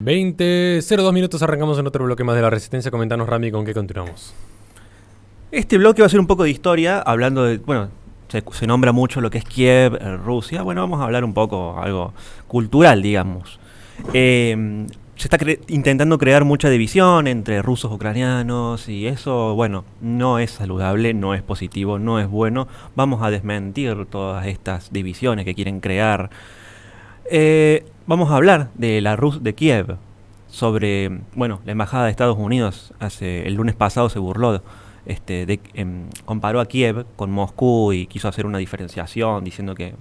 20:02 minutos, arrancamos en otro bloque más de la Resistencia. Comentanos, Rami, con qué continuamos. Este bloque va a ser un poco de historia, hablando de, bueno, se nombra mucho lo que es Kiev, Rusia. Bueno, vamos a hablar un poco, algo cultural, digamos. Se está intentando crear mucha división entre rusos, ucranianos, y eso, bueno, no es saludable, no es positivo, no es bueno. Vamos a desmentir todas estas divisiones que quieren crear. Vamos a hablar de de Kiev, sobre, bueno, la embajada de Estados Unidos el lunes pasado se burló, comparó a Kiev con Moscú y quiso hacer una diferenciación diciendo que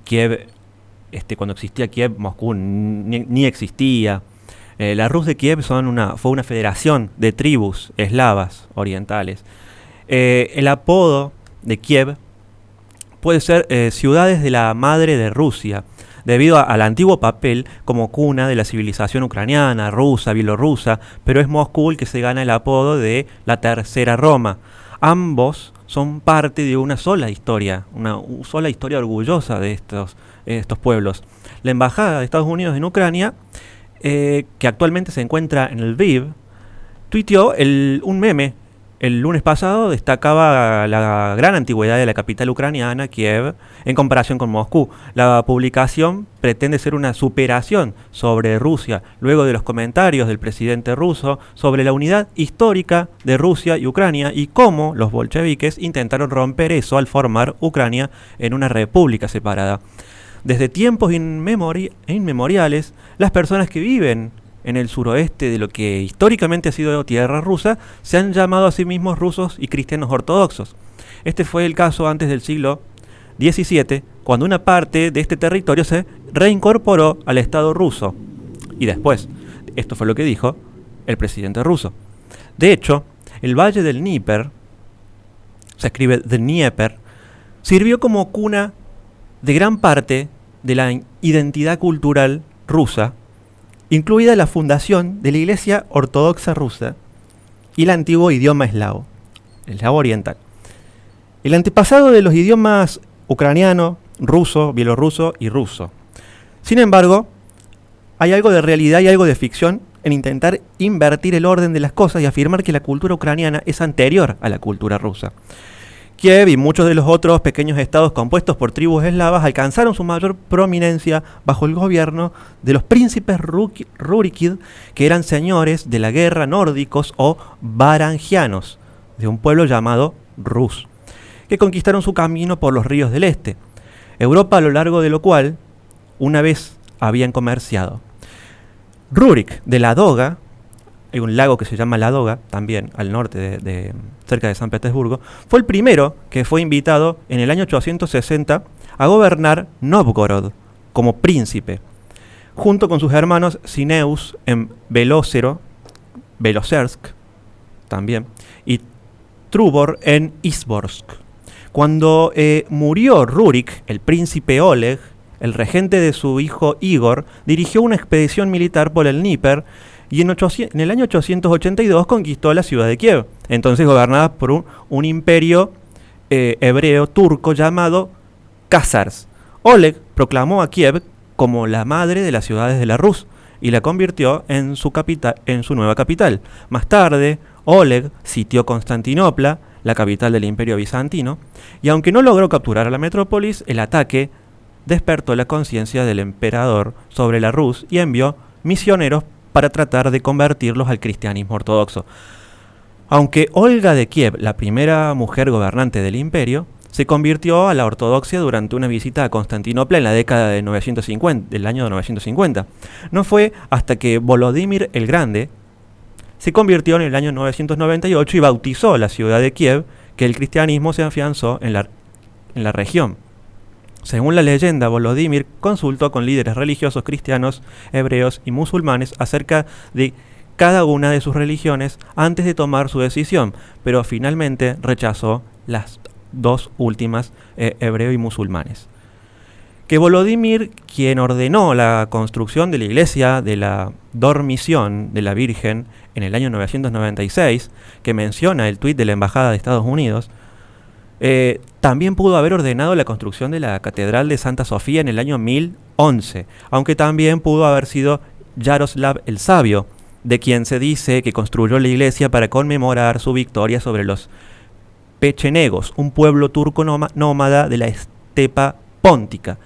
Kiev, cuando existía Kiev, Moscú ni existía. La Rus de Kiev fue una federación de tribus eslavas orientales. El apodo de Kiev puede ser ciudades de la madre de Rusia, debido al antiguo papel como cuna de la civilización ucraniana, rusa, bielorrusa, pero es Moscú el que se gana el apodo de la Tercera Roma. Ambos son parte de una sola historia orgullosa de estos pueblos. La embajada de Estados Unidos en Ucrania, que actualmente se encuentra en Lviv, tuiteó un meme. El lunes pasado destacaba la gran antigüedad de la capital ucraniana, Kiev, en comparación con Moscú. La publicación pretende ser una superación sobre Rusia, luego de los comentarios del presidente ruso sobre la unidad histórica de Rusia y Ucrania y cómo los bolcheviques intentaron romper eso al formar Ucrania en una república separada. Desde tiempos inmemoriales, las personas que viven en el suroeste de lo que históricamente ha sido tierra rusa, se han llamado a sí mismos rusos y cristianos ortodoxos. Este fue el caso antes del siglo XVII, cuando una parte de este territorio se reincorporó al Estado ruso. Y después, esto fue lo que dijo el presidente ruso. De hecho, el valle del Dnieper, se escribe Dnieper, sirvió como cuna de gran parte de la identidad cultural rusa, incluida la fundación de la Iglesia Ortodoxa Rusa y el antiguo idioma eslavo, el eslavo oriental. El antepasado de los idiomas ucraniano, ruso, bielorruso y ruso. Sin embargo, hay algo de realidad y algo de ficción en intentar invertir el orden de las cosas y afirmar que la cultura ucraniana es anterior a la cultura rusa. Kiev y muchos de los otros pequeños estados compuestos por tribus eslavas alcanzaron su mayor prominencia bajo el gobierno de los príncipes Rurikid, que eran señores de la guerra nórdicos o varangianos, de un pueblo llamado Rus, que conquistaron su camino por los ríos del este, Europa, a lo largo de lo cual una vez habían comerciado. Rurik de Ladoga, hay un lago que se llama Ladoga, también al norte cerca de San Petersburgo, fue el primero que fue invitado en el año 860 a gobernar Novgorod como príncipe, junto con sus hermanos Sineus en Belozersk también, y Trubor en Izborsk. Cuando murió Rurik, el príncipe Oleg, el regente de su hijo Igor, dirigió una expedición militar por el Dnieper y en el año 882 conquistó la ciudad de Kiev, entonces gobernada por un imperio hebreo turco llamado Khazars. Oleg proclamó a Kiev como la madre de las ciudades de la Rus y la convirtió en su nueva capital. Más tarde, Oleg sitió Constantinopla, la capital del imperio bizantino, y aunque no logró capturar a la metrópolis, el ataque despertó la conciencia del emperador sobre la Rus y envió misioneros para tratar de convertirlos al cristianismo ortodoxo. Aunque Olga de Kiev, la primera mujer gobernante del imperio, se convirtió a la ortodoxia durante una visita a Constantinopla en la década del año 950. No fue hasta que Volodymyr el Grande se convirtió en el año 998 y bautizó la ciudad de Kiev que el cristianismo se afianzó en la región. Según la leyenda, Volodymyr consultó con líderes religiosos cristianos, hebreos y musulmanes acerca de cada una de sus religiones antes de tomar su decisión, pero finalmente rechazó las dos últimas, hebreo y musulmanes. Que Volodymyr, quien ordenó la construcción de la iglesia de la Dormición de la Virgen en el año 996, que menciona el tuit de la Embajada de Estados Unidos, También pudo haber ordenado la construcción de la Catedral de Santa Sofía en el año 1011, aunque también pudo haber sido Yaroslav el Sabio, de quien se dice que construyó la iglesia para conmemorar su victoria sobre los pechenegos, un pueblo turco nómada de la estepa póntica,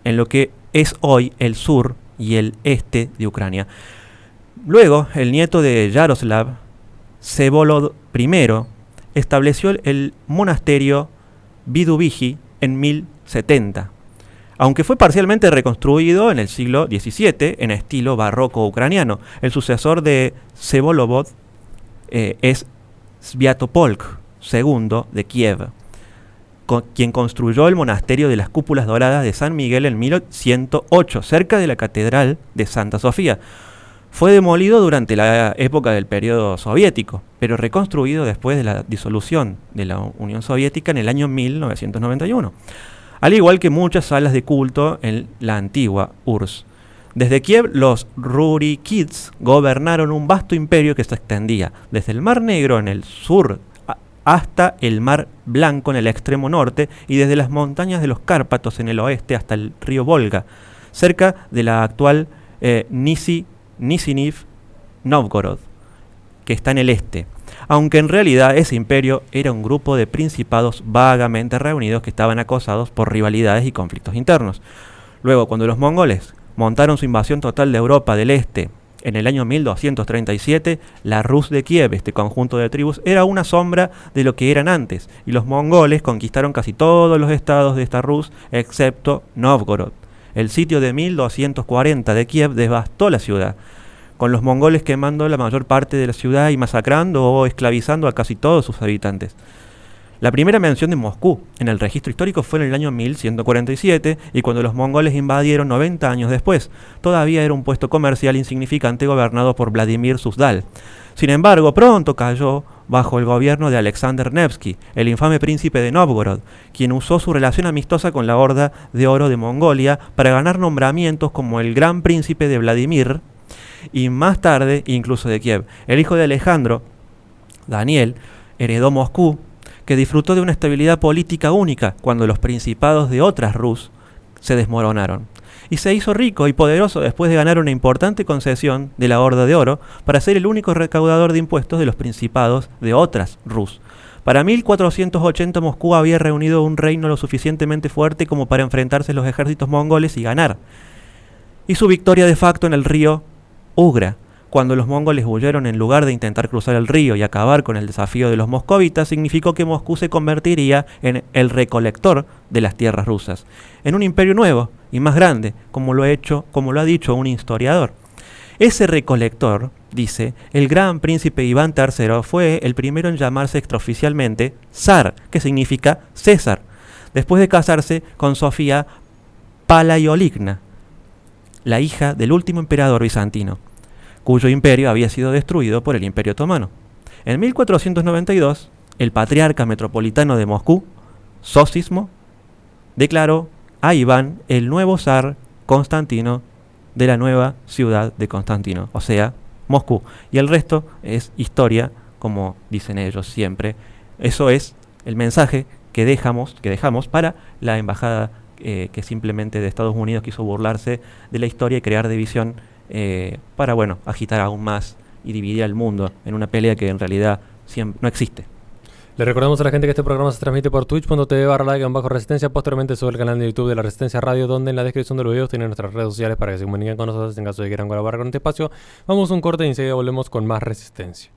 en lo que es hoy el sur y el este de Ucrania. Luego, el nieto de Yaroslav, Vsevolod I, estableció el monasterio Vidubiji en 1070, aunque fue parcialmente reconstruido en el siglo XVII en estilo barroco ucraniano. El sucesor de Vsevolod es Sviatopolk II de Kiev, quien construyó el monasterio de las cúpulas doradas de San Miguel en 1108, cerca de la Catedral de Santa Sofía. Fue demolido durante la época del periodo soviético, pero reconstruido después de la disolución de la Unión Soviética en el año 1991, al igual que muchas salas de culto en la antigua URSS. Desde Kiev, los Rurikids gobernaron un vasto imperio que se extendía desde el Mar Negro en el sur hasta el Mar Blanco en el extremo norte y desde las montañas de los Cárpatos en el oeste hasta el río Volga, cerca de la actual Nizhny Novgorod, que está en el este, aunque en realidad ese imperio era un grupo de principados vagamente reunidos que estaban acosados por rivalidades y conflictos internos. Luego, cuando los mongoles montaron su invasión total de Europa del Este en el año 1237, la Rus de Kiev, este conjunto de tribus, era una sombra de lo que eran antes, y los mongoles conquistaron casi todos los estados de esta Rus, excepto Novgorod. El sitio de 1240 de Kiev devastó la ciudad, con los mongoles quemando la mayor parte de la ciudad y masacrando o esclavizando a casi todos sus habitantes. La primera mención de Moscú en el registro histórico fue en el año 1147, y cuando los mongoles invadieron 90 años después, todavía era un puesto comercial insignificante gobernado por Vladimir Suzdal. Sin embargo, pronto cayó bajo el gobierno de Alexander Nevsky, el infame príncipe de Novgorod, quien usó su relación amistosa con la Horda de Oro de Mongolia para ganar nombramientos como el Gran Príncipe de Vladimir y más tarde incluso de Kiev. El hijo de Alejandro, Daniel, heredó Moscú, que disfrutó de una estabilidad política única cuando los principados de otras Rus se desmoronaron, y se hizo rico y poderoso después de ganar una importante concesión de la Horda de Oro para ser el único recaudador de impuestos de los principados de otras Rus. Para 1480 Moscú había reunido un reino lo suficientemente fuerte como para enfrentarse a los ejércitos mongoles y ganar. Y su victoria de facto en el río Ugra, cuando los mongoles huyeron en lugar de intentar cruzar el río y acabar con el desafío de los moscovitas, significó que Moscú se convertiría en el recolector de las tierras rusas, en un imperio nuevo y más grande, como lo ha dicho un historiador. Ese recolector, dice, el gran príncipe Iván III fue el primero en llamarse extraoficialmente zar, que significa César, después de casarse con Sofía Palaioligna, la hija del último emperador bizantino, cuyo imperio había sido destruido por el Imperio Otomano. En 1492, el patriarca metropolitano de Moscú, Zósimo, declaró a Iván el nuevo zar Constantino de la nueva ciudad de Constantino, o sea, Moscú. Y el resto es historia, como dicen ellos siempre. Eso es el mensaje que dejamos para la embajada que simplemente de Estados Unidos quiso burlarse de la historia y crear división para, bueno, agitar aún más y dividir al mundo en una pelea que en realidad no existe. Le recordamos a la gente que este programa se transmite por twitch.tv/resistencia, posteriormente sobre el canal de YouTube de la Resistencia Radio, donde en la descripción de los videos tienen nuestras redes sociales para que se comuniquen con nosotros en caso de que quieran colaborar con este espacio. Vamos a un corte y enseguida volvemos con más Resistencia.